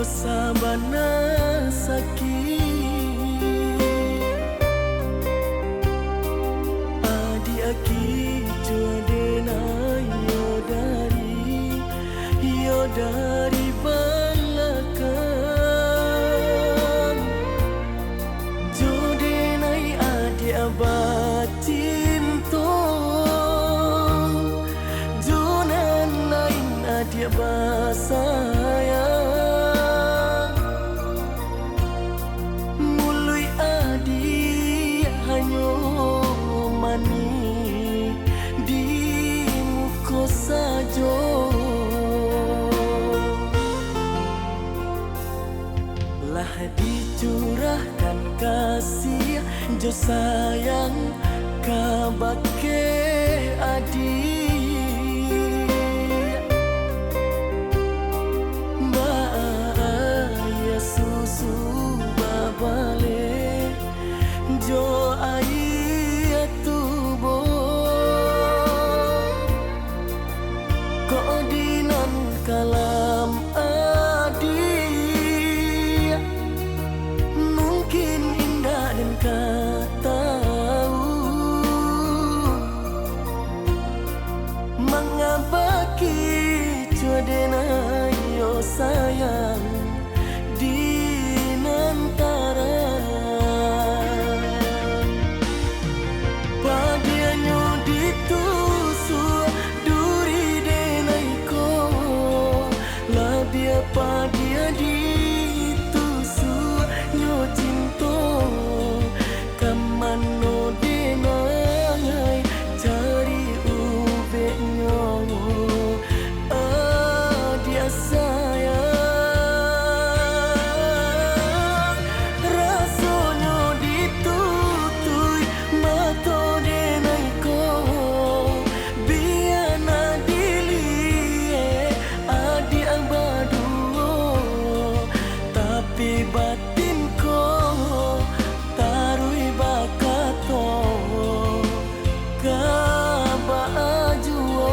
sabana sakit adi aki jodena yodari belakang jodenai adi abatin to jonan lain adi basaya mului adi hanyo mani di muka sajo lah dicurahkan kasih jo sayang kabake adik bahaya susu babale jo ayat tubo koodinan kalam adik mungkin indah dan kau tahu mengabaki cudena yo sayang di nantara padianyo ditusuk duri denai ko labia padia ditusuk nyo cinto kamano denai cari ube nyo dia sayang rasonyo ditutui mato denai ko biana dilie adi abadu tapi batin ko tarui bakato kabajuo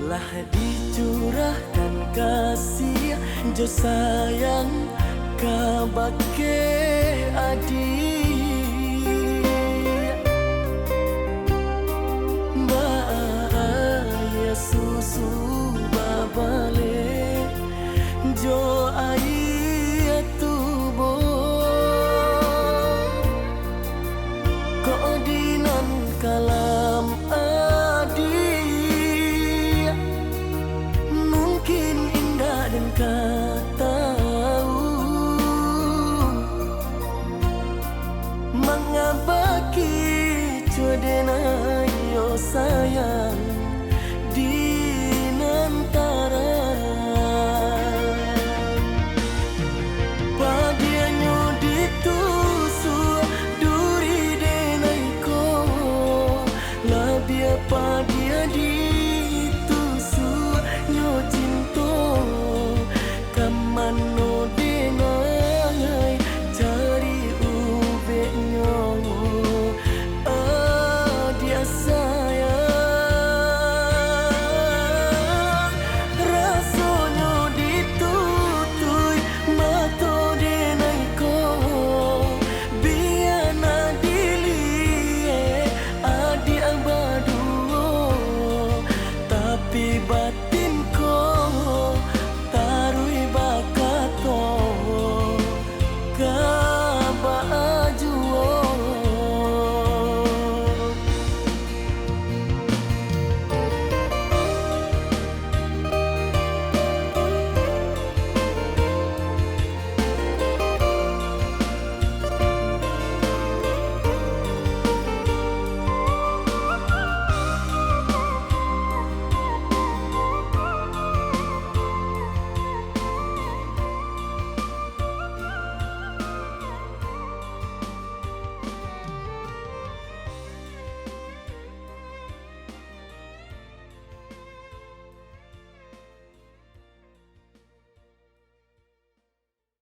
lah dicurahkan kasih jo sayang kabake adik